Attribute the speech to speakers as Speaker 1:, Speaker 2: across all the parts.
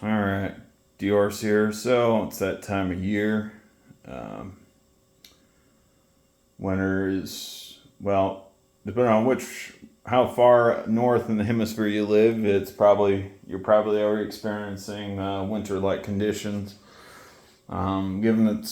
Speaker 1: All right, Dior's here. So it's that time of year. Um, Winter is depending on how far north in the hemisphere you live, you're probably already experiencing winter-like conditions. Given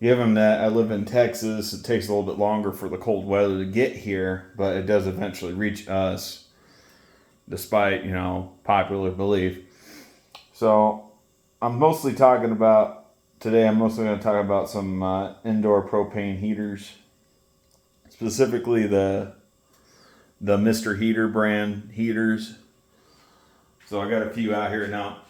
Speaker 1: given that I live in Texas, it takes a little bit longer for the cold weather to get here, but it does eventually reach us, despite popular belief. So I'm mostly talking about today. I'm mostly going to talk about some indoor propane heaters, specifically the Mr. Heater brand heaters. So I got a few out here now.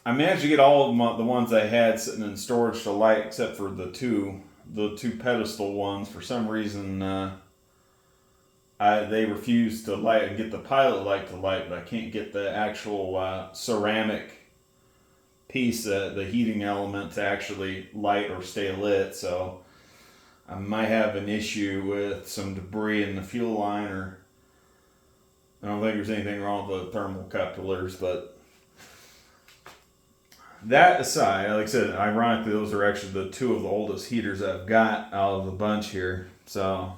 Speaker 1: I managed to get all of the ones I had sitting in storage to light, except for the two pedestal ones. For some reason, they refuse to light and get the pilot light to light, but I can't get the actual ceramic piece, the heating element, to actually light or stay lit. So I might have an issue with some debris in the fuel line, or I don't think there's anything wrong with the thermal couplers. But that aside, like I said, ironically, those are actually the two of the oldest heaters I've got out of the bunch here. So,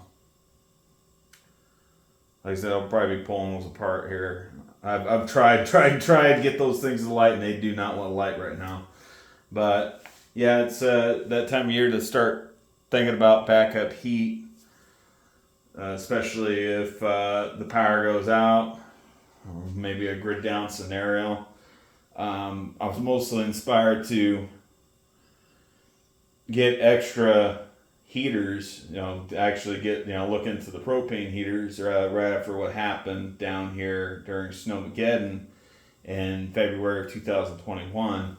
Speaker 1: like I said, I'll probably be pulling those apart here. I've tried to get those things to light, and they do not want to light right now. But yeah, it's that time of year to start thinking about backup heat, especially if the power goes out, or maybe a grid down scenario. I was mostly inspired to get extra heaters, to actually get, look into the propane heaters right after what happened down here during Snowmageddon in February of 2021.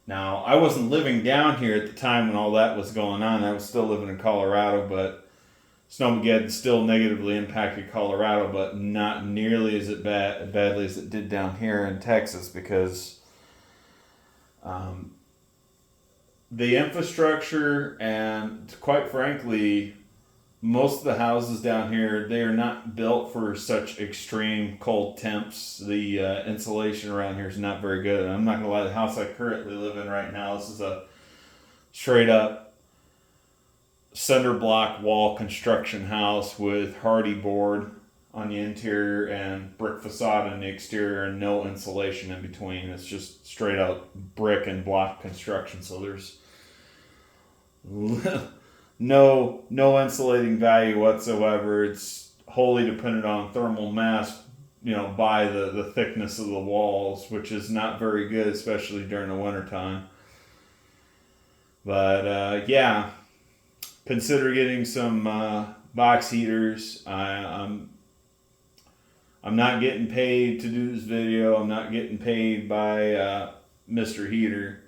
Speaker 1: Now, I wasn't living down here at the time when all that was going on. I was still living in Colorado, but Snowmageddon still negatively impacted Colorado, but not nearly as badly as it did down here in Texas, because the infrastructure and, quite frankly, most of the houses down here, they are not built for such extreme cold temps. The insulation around here is not very good. And I'm not gonna lie, the house I currently live in right now, this is a straight up cinder block wall construction house with hardy board on the interior and brick facade on the exterior, and no insulation in between. It's just straight out brick and block construction. So there's no insulating value whatsoever. It's wholly dependent on thermal mass, by the thickness of the walls, which is not very good, especially during the wintertime. But yeah, consider getting some box heaters. I'm not getting paid to do this video. I'm not getting paid by Mr. Heater.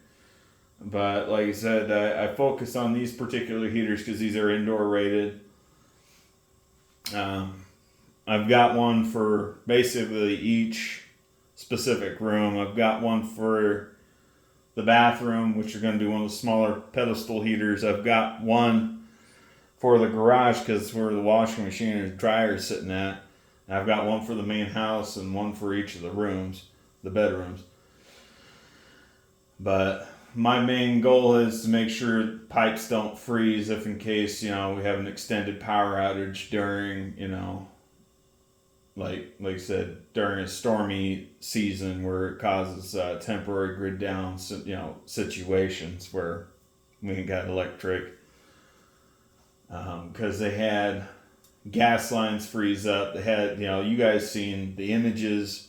Speaker 1: But like I said, I focus on these particular heaters because these are indoor rated. I've got one for basically each specific room. I've got one for the bathroom, which are going to be one of the smaller pedestal heaters. I've got one for the garage, because where the washing machine and dryer is sitting at. I've got one for the main house and one for each of the rooms, the bedrooms. But my main goal is to make sure pipes don't freeze if in case, we have an extended power outage during, like I said, during a stormy season where it causes temporary grid down, situations where we ain't got electric. Because they had gas lines freeze up. They had, you guys seen the images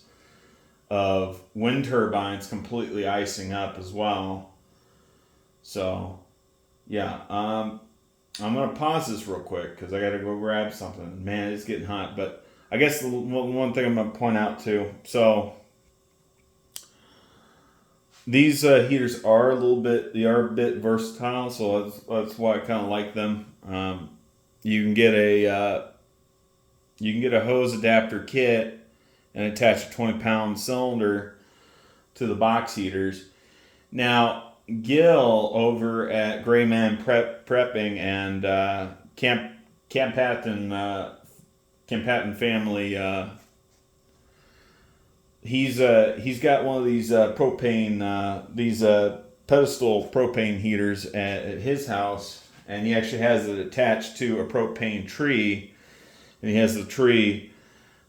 Speaker 1: of wind turbines completely icing up as well. So, yeah, I'm gonna pause this real quick because I gotta go grab something. Man, it's getting hot. But I guess the one thing I'm gonna point out too. So these heaters are a bit versatile. So that's why I kind of like them. You can get a hose adapter kit and attach a 20-pound cylinder to the box heaters. Now, Gil over at Grayman Prepping and Camp Patton Family he's got one of these propane pedestal propane heaters at his house, and he actually has it attached to a propane tree, and he has the tree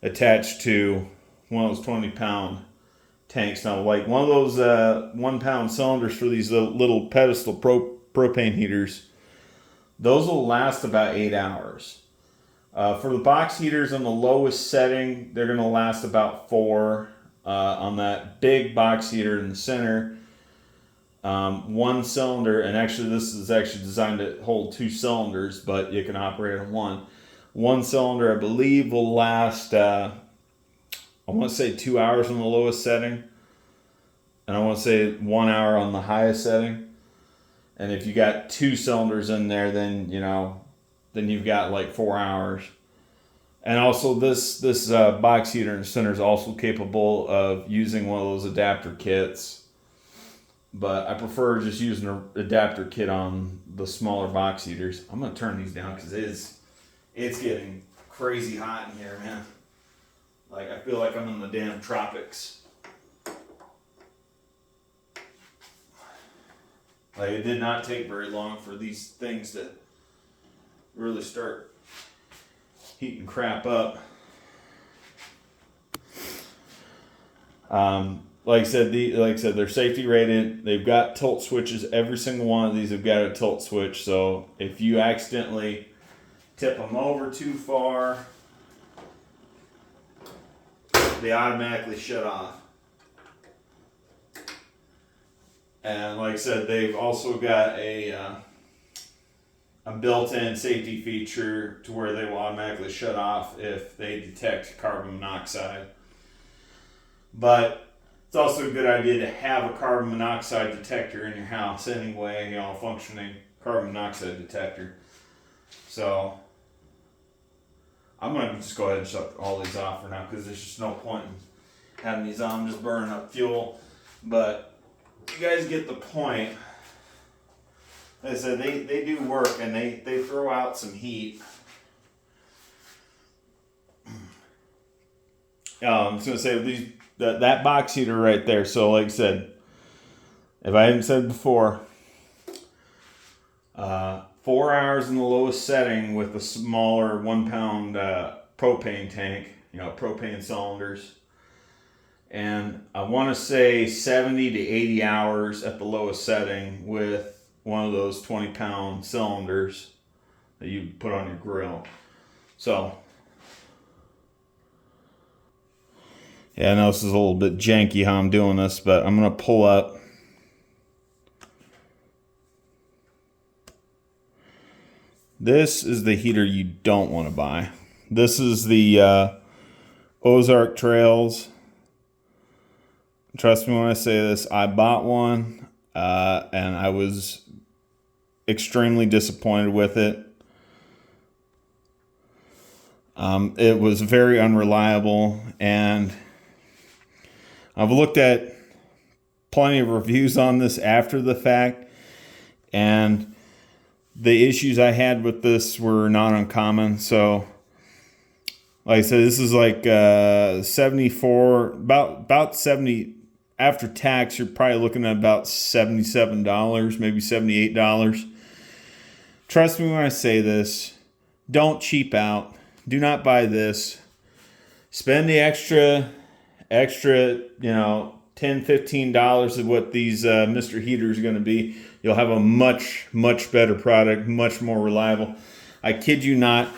Speaker 1: attached to one of those 20-pound tanks. Now, like one of those 1-pound cylinders for these little pedestal propane heaters, those will last about 8 hours. For the box heaters on the lowest setting, they're going to last about 4. On that big box heater in the center, 1 cylinder, and actually this is actually designed to hold 2 cylinders, but you can operate on one. 1 cylinder, I believe, will last, I want to say 2 hours on the lowest setting, and I want to say 1 hour on the highest setting. And if you got 2 cylinders in there, then you've got like 4 hours. And also this box heater in the center is also capable of using one of those adapter kits. But I prefer just using an adapter kit on the smaller box heaters. I'm going to turn these down because it's getting crazy hot in here, man. Like, I feel like I'm in the damn tropics. Like, it did not take very long for these things to really start heating crap up. Like I said, they're safety rated. They've got tilt switches. Every single one of these have got a tilt switch. So if you accidentally tip them over too far, they automatically shut off. And like I said, they've also got a built-in safety feature to where they will automatically shut off if they detect carbon monoxide. But it's also a good idea to have a carbon monoxide detector in your house anyway, a functioning carbon monoxide detector. So I'm going to just go ahead and shut all these off for now because there's just no point in having these on, just burning up fuel. But you guys get the point. Like I said, they do work, and they throw out some heat. I was going to say that box heater right there. So like I said, if I hadn't said before, 4 hours in the lowest setting with a smaller 1-pound propane tank, propane cylinders. And I want to say 70 to 80 hours at the lowest setting with one of those 20-pound cylinders that you put on your grill. So, yeah, I know this is a little bit janky how I'm doing this, but I'm going to pull up. This is the heater you don't want to buy. This is the Ozark Trails. Trust me when I say this, I bought one and I was extremely disappointed with it. It was very unreliable, and I've looked at plenty of reviews on this after the fact, and the issues I had with this were not uncommon. So like I said, this is like 74, about 70 after tax. You're probably looking at about $77, maybe $78. Trust me when I say this. Don't cheap out. Do not buy this. Spend the extra, $10, $15 of what these Mr. Heaters are going to be. You'll have a much, much better product, much more reliable. I kid you not.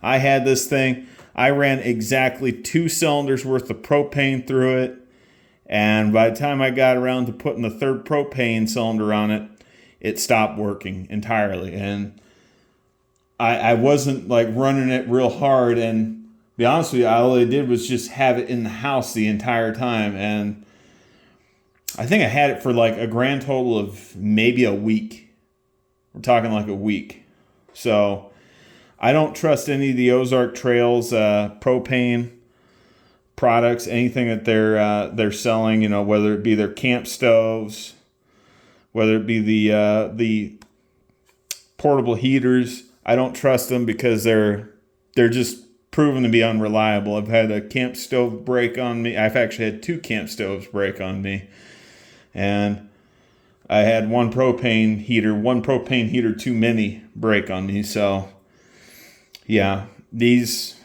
Speaker 1: I had this thing. I ran exactly 2 cylinders worth of propane through it. And by the time I got around to putting the third propane cylinder on it, it stopped working entirely. And I wasn't like running it real hard. And to be honest with you, all I did was just have it in the house the entire time. And I think I had it for like a grand total of maybe a week. We're talking like a week. So I don't trust any of the Ozark Trails propane products, anything that they're selling, whether it be their camp stoves, whether it be the portable heaters. I don't trust them because they're just proven to be unreliable. I've had a camp stove break on me. I've actually had 2 camp stoves break on me. And I had one propane heater too many break on me. So, yeah, these,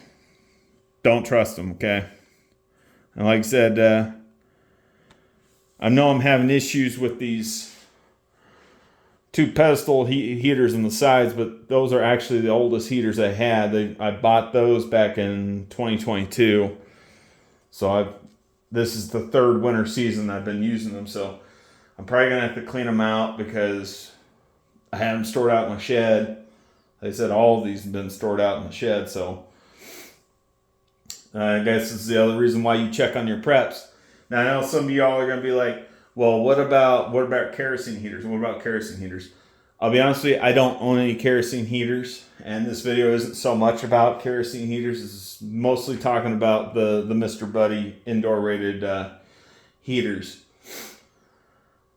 Speaker 1: don't trust them, okay? And like I said, I know I'm having issues with these 2 pedestal heaters on the sides, but those are actually the oldest heaters I had. I bought those back in 2022. So this is the 3rd winter season I've been using them. So I'm probably going to have to clean them out because I had them stored out in my shed. Like I said, all of these have been stored out in the shed. So I guess this is the other reason why you check on your preps. Now I know some of y'all are going to be like, well, what about kerosene heaters? What about kerosene heaters? I'll be honest with you, I don't own any kerosene heaters, and this video isn't so much about kerosene heaters. It's mostly talking about the Mr. Buddy indoor rated heaters.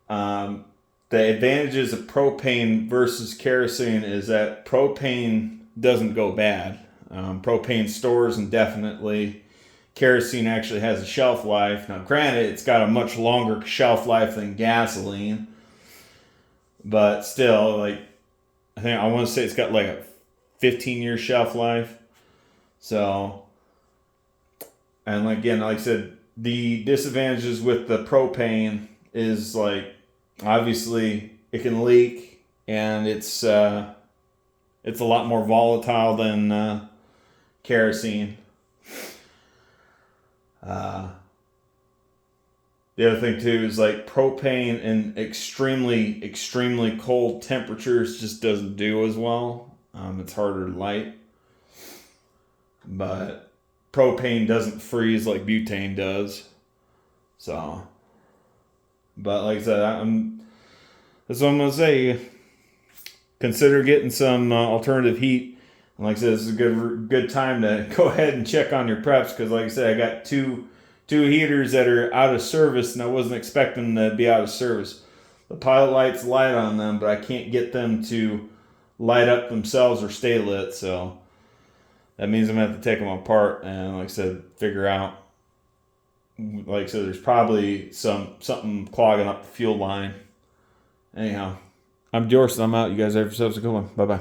Speaker 1: The advantages of propane versus kerosene is that propane doesn't go bad. Propane stores indefinitely. Kerosene actually has a shelf life. Now, granted, it's got a much longer shelf life than gasoline, but still, like, I want to say it's got like a 15-year shelf life. So, and again, like I said, the disadvantages with the propane is, like, obviously it can leak, and it's a lot more volatile than kerosene. The other thing too is like propane in extremely, extremely cold temperatures just doesn't do as well. It's harder to light, but propane doesn't freeze like butane does. So, but like I said, that's what I'm gonna say. Consider getting some alternative heat. And like I said, this is a good time to go ahead and check on your preps because, like I said, I got two heaters that are out of service, and I wasn't expecting them to be out of service. The pilot lights light on them, but I can't get them to light up themselves or stay lit. So that means I'm gonna have to take them apart and, like I said, figure out. Like I said, there's probably something clogging up the fuel line. Anyhow, I'm Dorson. I'm out. You guys have yourselves a good one. Bye bye.